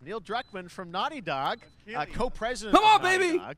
Neil Druckmann from Naughty Dog, co-president Come on, of Naughty baby. Dog.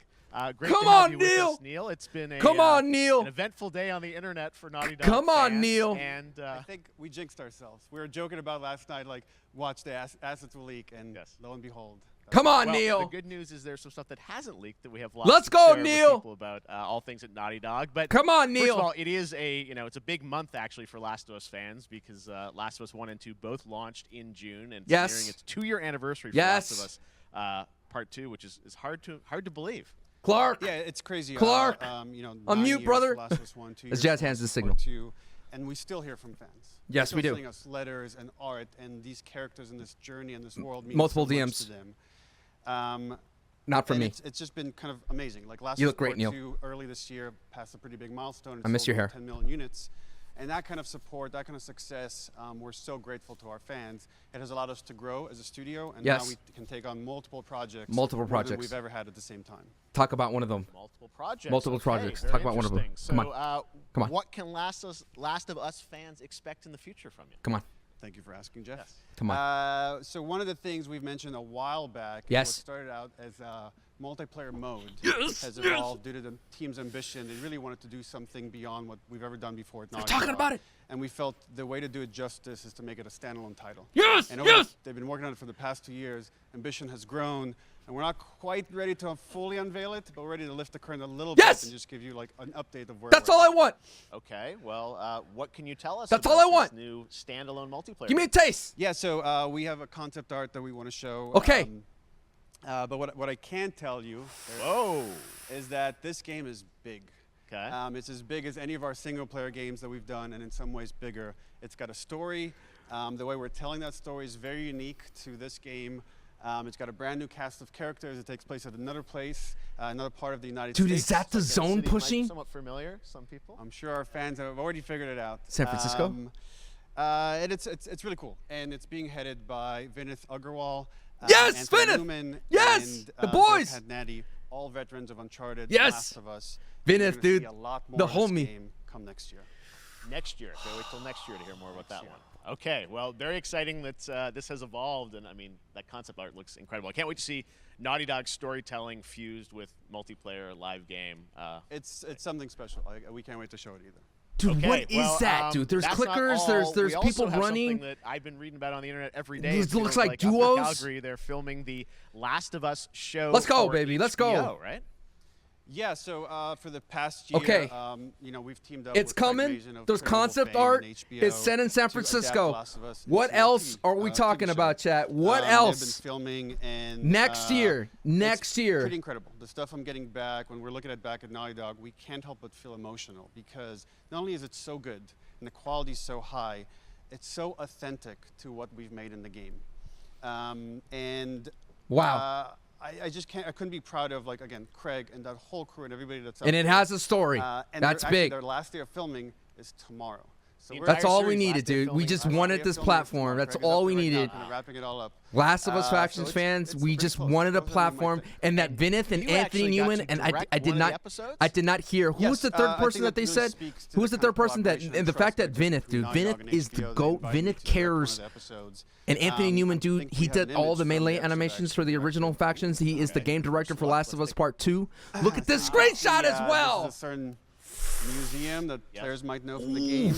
Great Come to have on, you with Neil. us, Neil. It's been Neil. an eventful day on the internet for Naughty Dog Come on, fans, Neil. And I think we jinxed ourselves. We were joking about last night, like, watch the assets will leak, and lo and behold. Come on, well, Neil. The good news is there's some stuff that hasn't leaked that we have lots Let's to go, share with Neil. people about all things at Naughty Dog. But come on, Neil. First of all, it is it's a big month actually for Last of Us fans because Last of Us 1 and 2 both launched in June, and it's nearing its 2-year anniversary for Last of Us Part 2, which is hard to believe. Clark. Yeah, it's crazy. Clark. Unmute, brother. Last of Us 1, 2 As years Jazz hands the signal. 2, and we still hear from fans. Yes, They're we still do. sending us letters and art, and these characters in this journey and this world mean Multiple so much DMs. to them. Not for me. It's just been kind of amazing. Like Last You of look Us great, Part Neil. 2 early this year passed a pretty big milestone. I miss your hair. 10 million units. And that kind of support, that kind of success, we're so grateful to our fans. It has allowed us to grow as a studio, and now we can take on multiple projects. More than we've ever had at the same time. Talk about one of them. Multiple projects. Multiple projects. Talk about one of them. So, Come on. Come on. What can Last of Us fans expect in the future from you? Come on. Thank you for asking, Jeff. Yes. Come on. So one of the things we've mentioned a while back, what started out as a multiplayer mode, has evolved due to the team's ambition. They really wanted to do something beyond what we've ever done before. They're talking about it. And we felt the way to do it justice is to make it a standalone title. Yes, and they've been working on it for the past 2 years. Ambition has grown, and we're not quite ready to fully unveil it, but we're ready to lift the curtain a little bit and just give you like an update of where That's all I want. Okay, well, what can you tell us That's about all I want. this new standalone multiplayer? Give me a taste. Yeah, so we have a concept art that we want to show. Okay. But what I can tell you is that this game is big. Okay. It's as big as any of our single-player games that we've done, and in some ways bigger. It's got a story. The way we're telling that story is very unique to this game. It's got a brand new cast of characters. It takes place at another place, another part of the United States. Dude, is that the zone pushing? Somewhat familiar, some people. I'm sure our fans have already figured it out. San Francisco? And it's really cool. And it's being headed by Vinith Agarwal. Yes, Anthony Vinith! Newman, Yes! and, The boys! Brett Natty, all veterans of Uncharted, Yes! Last of Us. Vinith, dude, See a lot more the of this homie. game come next year. Next year. So wait till next year to hear more about that one. Okay, well, very exciting that this has evolved, and I mean, that concept art looks incredible. I can't wait to see Naughty Dog storytelling fused with multiplayer live game. It's something special. We can't wait to show it either. Dude, okay, what is that, dude? There's that's not clickers, all. there's We also people have running. Something that I've been reading about on the internet every day. It looks like up duos. in Calgary, they're filming the Last of Us show. Let's go, for baby. Let's HBO, go. Right? Yeah, so for the past year, we've teamed up. It's with coming. There's concept art. It's set in San Francisco. What else are we talking about, chat? What else? They've been filming and next year. Next year. Pretty incredible. The stuff I'm getting back when we're looking at back at Naughty Dog, we can't help but feel emotional because not only is it so good and the quality is so high, it's so authentic to what we've made in the game. Wow. I just can't. I couldn't be proud of, like, again, Craig and that whole crew and everybody that's. And it has a story. That's big. Their last day of filming is tomorrow. So that's all we needed, dude. We just wanted this platform. That's all we needed. Wrapping it all up. Last of Us Factions fans, we just wanted a platform, and that Vinith and Anthony Newman, and I did not hear who was the third person that they said. Who was the third person that? And the fact that Vinith, dude, Vinith is the GOAT. Vinith cares. And Anthony Newman, dude, he did all the melee animations for the original Factions. He is the game director for Last of Us Part 2. Look at this screenshot as well. This is a certain museum that players might know from the game.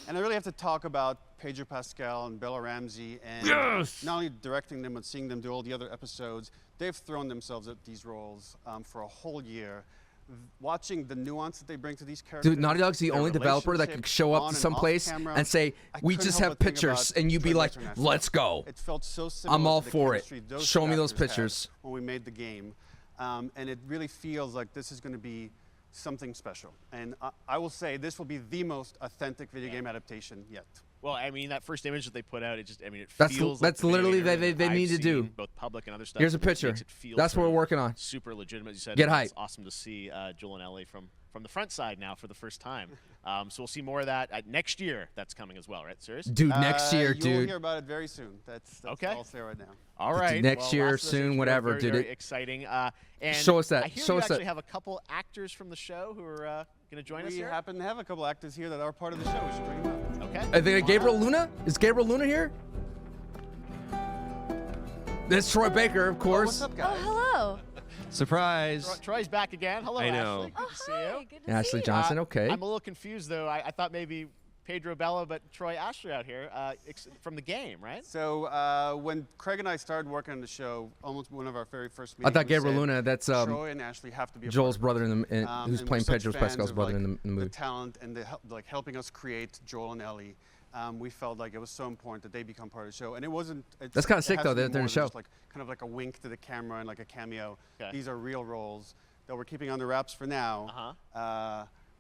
And I really have to talk about Pedro Pascal and Bella Ramsey, and not only directing them, but seeing them do all the other episodes. They've thrown themselves at these roles for a whole year. Watching the nuance that they bring to these characters. Dude, Naughty Dog's the only developer that could show up to some place and say, we just have pictures, and you'd be like, let's go. It felt so similar I'm all to the for it. chemistry those Show me those characters pictures. had when we made the game. And it really feels like this is going to be something special. And I will say this will be the most authentic video game adaptation yet. Well, I mean, that first image that they put out, it that's feels that's like literally that they need to do. Both public and other stuff. Here's a picture. That's what we're working on. Super legitimate. You said Get hype. It's awesome to see Joel and Ellie from the front side now for the first time. So we'll see more of that next year. That's coming as well, right? Serious? Dude, next year, dude. You'll hear about it very soon. That's okay. all I'll say right now. All right. Next year, soon, whatever, dude. Very exciting. And show us that. I hear show you us actually that. have a couple actors from the show who are going to join us here. We happen to have a couple actors here that are part of the show. We should bring them up. Okay. I think Gabriel Luna? Is Gabriel Luna here? This is Troy Baker, of course. Oh, what's up, guys? Oh, hello. Surprise. Troy's back again. Hello, I know. Ashley. Good to see you. Good to Ashley see Johnson, okay. I'm a little confused, though. I thought maybe Pedro Bella, but Troy Ashley out here from the game, right? So when Craig and I started working on the show, almost one of our very first meetings, I thought Gabriel Luna, that's Troy and Ashley have to be a Joel's part of brother, who's and playing we're such Pedro fans Pascal's of, brother like, in the movie. The talent and the like helping us create Joel and Ellie. We felt like it was so important that they become part of the show, and it wasn't. That's kinda sick, though, They're they're in the show. Like kind of like a wink to the camera and like a cameo. Okay. These are real roles that we're keeping under wraps for now.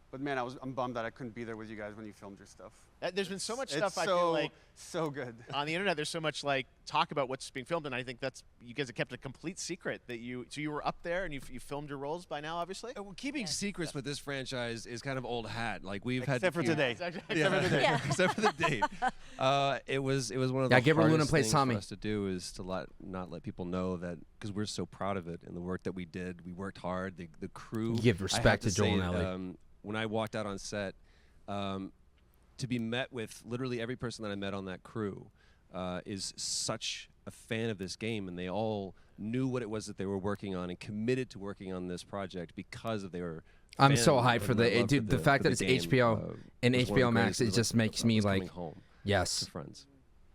But man, I'm bummed that I couldn't be there with you guys when you filmed your stuff. There's been so much It's stuff I feel like so good on the internet. There's so much like talk about what's being filmed, and I think that's you guys have kept a complete secret that you. So you were up there and you filmed your roles by now, obviously. Well, keeping secrets with this franchise is kind of old hat. Like we've except had for today. Yeah. Except for the date. It was one of the Gabriel Luna hardest plays things Tommy. for us to do is to not let people know that, because we're so proud of it and the work that we did. We worked hard. The crew. Give I respect have to Joel say, and Ellie. When I walked out on set, to be met with literally every person that I met on that crew is such a fan of this game, and they all knew what it was that they were working on and committed to working on this project because of their. I'm so hyped for the fact that it's game, HBO and was one HBO of the Max. greatest It just of makes me coming like, home yes. to friends.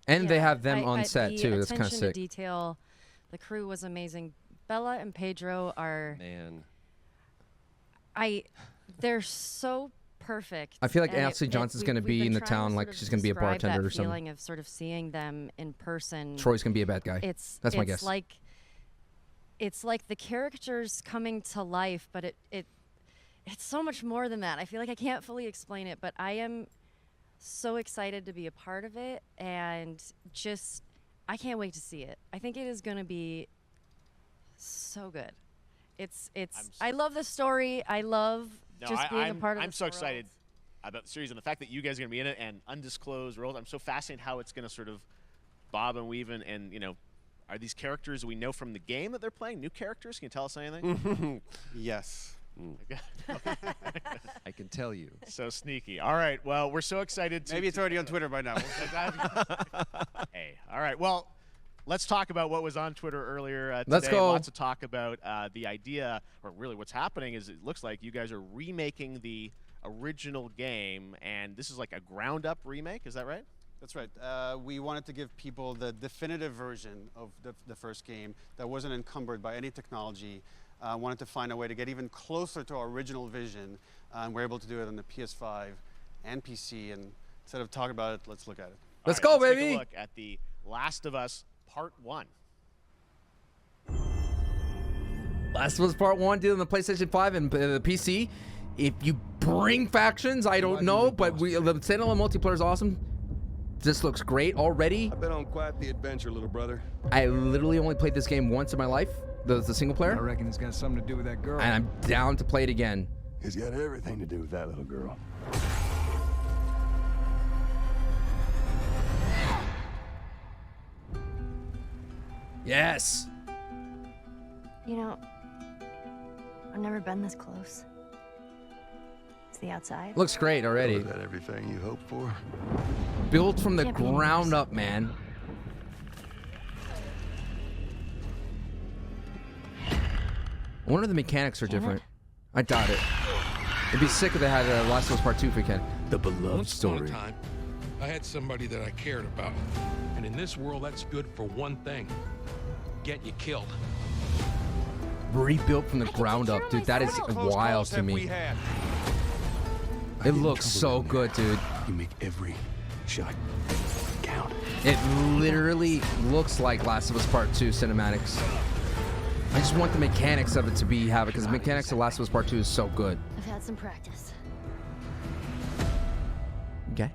And they have them on set the too. That's kind of attention to sick. detail, the crew was amazing. Bella and Pedro are. Man. They're so perfect. I feel like and Ashley Johnson's going to we've be been in the trying town, to like sort of she's going to be a describe bartender that or something. feeling of sort of seeing them in person. Troy's going to be a bad guy. That's my guess. It's like the characters coming to life, but it's so much more than that. I feel like I can't fully explain it, but I am so excited to be a part of it, and just I can't wait to see it. I think it is going to be so good. I love the story. I love just being a part of I'm this so world. excited about the series and the fact that you guys are going to be in it and undisclosed roles. I'm so fascinated how it's going to sort of bob and weave and you know, are these characters we know from the game that they're playing? New characters? Can you tell us anything? Yes. I can tell you. So sneaky. All right. Well, we're so excited. Maybe it's already on Twitter by now. Hey. All right. Well, let's talk about what was on Twitter earlier today. Let's go. Lots of talk about the idea, or really what's happening is it looks like you guys are remaking the original game, and this is like a ground-up remake. Is that right? That's right. We wanted to give people the definitive version of the first game that wasn't encumbered by any technology. Wanted to find a way to get even closer to our original vision, and we're able to do it on the PS5 and PC. And instead of talking about it, let's look at it. Let's All right, go, let's baby. Take a look at the Last of Us Part 1. Last of Us Part 1 deal on the PlayStation 5 and the PC. If you bring factions, I don't know, but the standalone multiplayer is awesome. This looks great already. I've been on quite the adventure, little brother. I literally only played this game once in my life, the single player. I reckon it's got something to do with that girl. And I'm down to play it again. It's got everything to do with that little girl. Yes. You know, I've never been this close. It's the outside. Looks great already. Is that everything you hoped for? Built from the Can't be ground worse. up, man. I wonder if the mechanics are different. I doubt it. It'd be sick if they had Last of Us Part 2 if we can. The beloved Once upon story. a time, I had somebody that I cared about. And in this world, that's good for one thing. Get you killed. Rebuilt from the ground up, dude. That is wild to me. It looks so good, dude. You make every shot count. It literally looks like Last of Us Part 2 cinematics. I just want the mechanics of it to have it, because the mechanics of Last of Us Part 2 is so good. I've had some practice. Okay.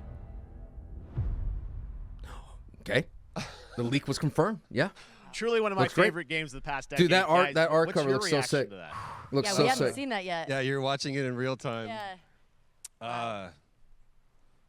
Okay. The leak was confirmed. Yeah. Truly one of my Looks great. favorite games of the past decade. Dude, that art What's cover your looks so reaction sick. to that? Looks Yeah, so we haven't sick. seen that yet. Yeah, you're watching it in real time. Yeah.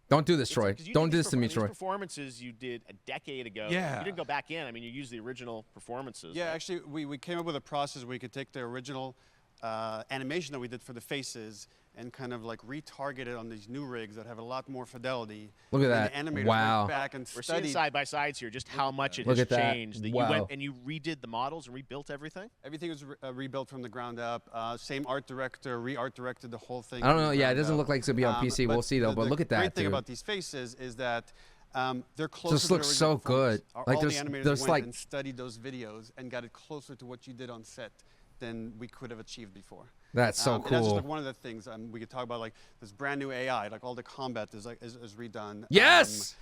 Don't do this, Troy. 'Cause you Don't did do these this to me, these Troy. performances you did a decade ago. Yeah. You didn't go back in. I mean, you used the original performances. Yeah, actually, we came up with a process where we could take the original animation that we did for the faces and kind of like retargeted on these new rigs that have a lot more fidelity. Look at and that. The animators Wow. went back and We're seeing studied. side by sides here, just how much it Look has at that. changed. That Wow. you went and you redid the models and rebuilt everything? Everything was rebuilt from the ground up. Same art director, re-art directed the whole thing. I don't from know. the Yeah, it ground doesn't up. look like it's gonna be on PC. We'll see though. But look at that, The great thing dude. about these faces is that they're closer. Just to the looks so original performance. good. Like all there's the animators there's went like and studied those videos and got it closer to what you did on set than we could have achieved before. that's so And that's just cool. like one of the things we could talk about, like this brand new AI, like all the combat is redone. Yes!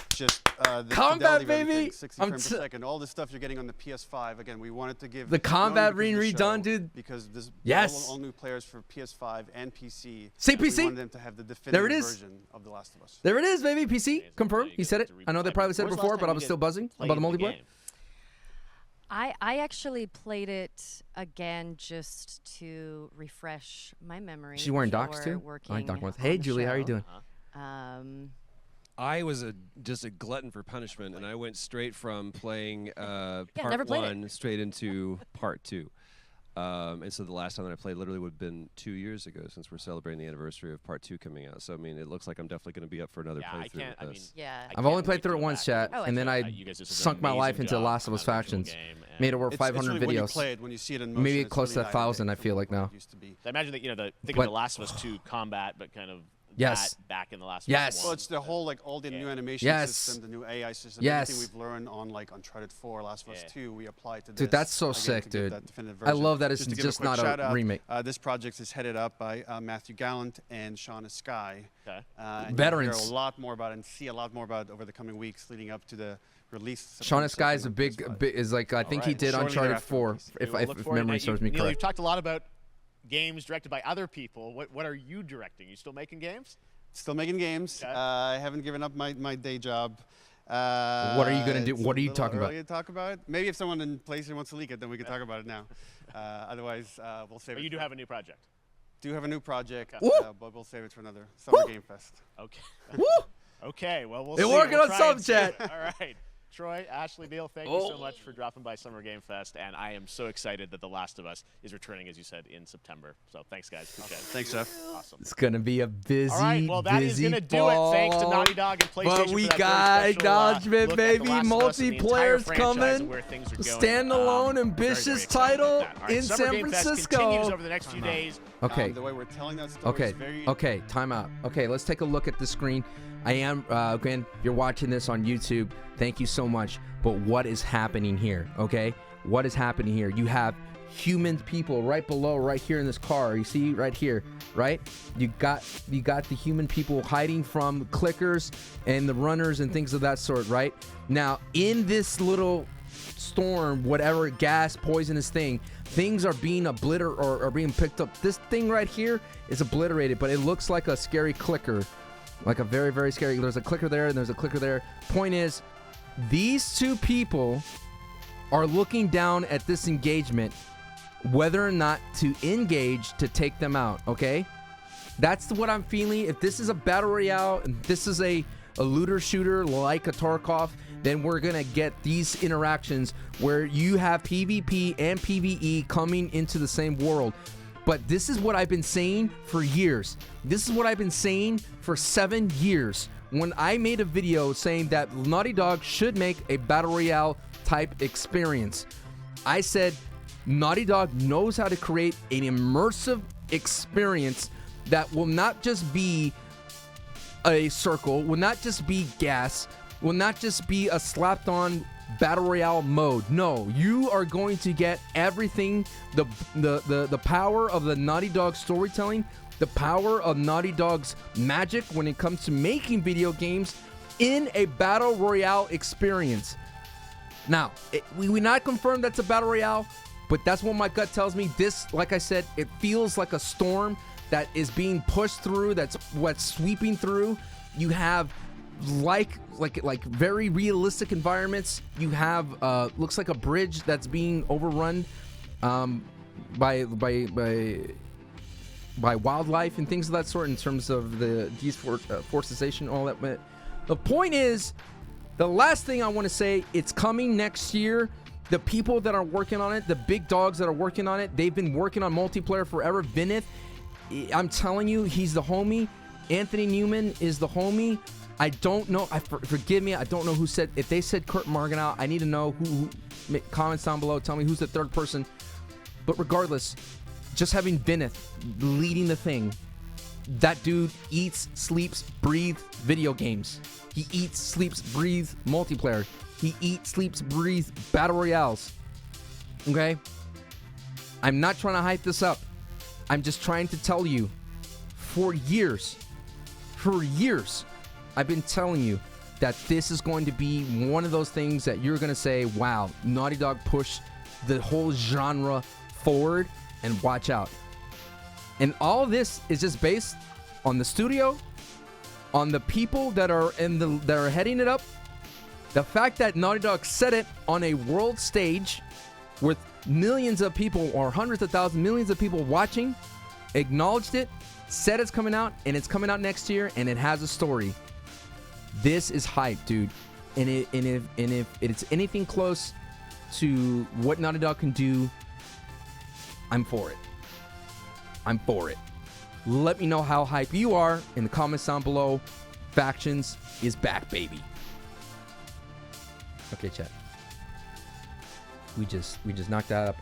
Just the Combat, fidelity of everything, baby! 60 I'm frames per second, all the stuff you're getting on the PS5. Again, we wanted to give The not combat only being because of the redone, show, dude. Because this Yes. all new players for PS5 and PC. Say we PC. wanted them to have the There definitive it is. version of The Last of Us. There it is, baby. PC confirmed. He said it. I know they probably said it When was the before, last but time I you was did still buzzing play about the the multiplayer. game? I actually played it again just to refresh my memory. She's wearing docs for too. I working like doc ones. on Hey, the Julie, how are you show. doing? I was just a glutton for punishment, and I went straight from playing never part played it. 1 straight into part 2. And so the last time that I played literally would have been 2 years ago, since we're celebrating the anniversary of part 2 coming out. So I mean, it looks like I'm definitely going to be up for another Yeah, I playthrough can't. I with mean, this. Yeah. I I've can't only wait played to through go it once, back. chat, Oh, and then I You guys did such an sunk my life amazing into job Last of on Us that original factions. game, and Made over It's 500 really when you videos. play it, when you see it in motion, Maybe it's close to really night and 1,000, day I from feel like what it now. used to be. I imagine that think But- of The Last of Us 2 combat, but kind of Yes. that back in The Last of Yes. Us 1. Well, it's the whole, like, all the new animation Yes. system, the new AI system, Yes. everything we've learned on, like, Uncharted 4, Last of Us 2, we applied to this. Dude, that's so again, sick, to give dude. that definitive I version. love that it's to give just quick not a shout-out, remake. This project is headed up by Matthew Gallant and Shauna Skye. Okay. And Veterans. You'll hear a lot more about it and see a lot more about it over the coming weeks leading up to the release. Shauna Sky is a on big, PS5. is like I think he Alright. did Shortly Uncharted thereafter, 4, please. if We'll look if forward to memory that. serves me Neil, correct. you've talked a lot about games directed by other people. What are you directing? You still making games? Still making games. Okay. I haven't given up my day job. What are you gonna do? It's What a are you little talking about? early to talk about it. Maybe if someone in PlayStation wants to leak it, then we can talk about it now. Otherwise, we'll save But it. you do for- have a new project. do have a new project, Woo! but we'll save it for another Summer Game Fest. Okay. Woo! Okay. Well, we'll They're see. working We'll on try some, and see. chat. All right. Troy, Ashley, Neil, thank you so much for dropping by Summer Game Fest, and I am so excited that The Last of Us is returning, as you said, in September. So thanks, guys. Appreciate it. Thanks, Jeff. Awesome. It's gonna be a busy, All right, well, that is busy going to do it. Thanks to fall. Naughty Dog and PlayStation But we for that got very special, acknowledgement, look at The baby. Last of Us and the entire Multiplayer's franchise coming. and where things are going. Standalone, Very, very ambitious excited about title that. All right, in Summer San Game Fest Francisco. continues over the next few days. Okay. The way we're telling that story Okay. is very... Okay. Time out. Okay. Let's take a look at the screen. I am again. If you're watching this on YouTube, thank you so much. But what is happening here? Okay. What is happening here? You have human people right below, right here in this car. You see right here, right? You got the human people hiding from clickers and the runners and things of that sort, right? Now in this little storm, whatever gas, poisonous thing, things are being obliterated or are being picked up. This thing right here is obliterated, but it looks like a scary clicker, like a very, very scary. There's a clicker there and there's a clicker there. Point is, these two people are looking down at this engagement, whether or not to engage to take them out. Okay, that's what I'm feeling. If this is a battle royale and this is a looter shooter like a Tarkov, then we're gonna get these interactions where you have PvP and PvE coming into the same world. But this is what I've been saying for years. This is what I've been saying for 7 years. When I made a video saying that Naughty Dog should make a battle royale type experience, I said Naughty Dog knows how to create an immersive experience that will not just be a circle, will not just be gas, will not just be a slapped on battle royale mode. No, you are going to get everything, the power of the Naughty Dog storytelling, the power of Naughty Dog's magic when it comes to making video games in a battle royale experience. Now, we not confirm that's a battle royale, but that's what my gut tells me. This, like I said, it feels like a storm that is being pushed through, that's what's sweeping through. You have like very realistic environments. You have looks like a bridge that's being overrun by wildlife and things of that sort in terms of the deforestation, all that. The point is, the last thing I want to say, it's coming next year. The people that are working on it, the big dogs that are working on it, they've been working on multiplayer forever. Vinith, I'm telling you, he's the homie. Anthony Newman is the homie. I don't know. Forgive me. I don't know who said. If they said Kurt Marganow, I need to know who. Comments down below. Tell me who's the third person. But regardless, just having Vinith leading the thing, that dude eats, sleeps, breathes video games. He eats, sleeps, breathes multiplayer. He eats, sleeps, breathes battle royales. Okay? I'm not trying to hype this up. I'm just trying to tell you, for years, I've been telling you that this is going to be one of those things that you're going to say, wow, Naughty Dog pushed the whole genre forward, and watch out. And all this is just based on the studio, on the people that are heading it up. The fact that Naughty Dog said it on a world stage with millions of people or hundreds of thousands, millions of people watching, acknowledged it, said it's coming out, and it's coming out next year, and it has a story. This is hype, dude. And if it's anything close to what Naughty Dog can do, I'm for it. I'm for it. Let me know how hype you are in the comments down below. Factions is back, baby. Okay, chat. We just knocked that out of the park.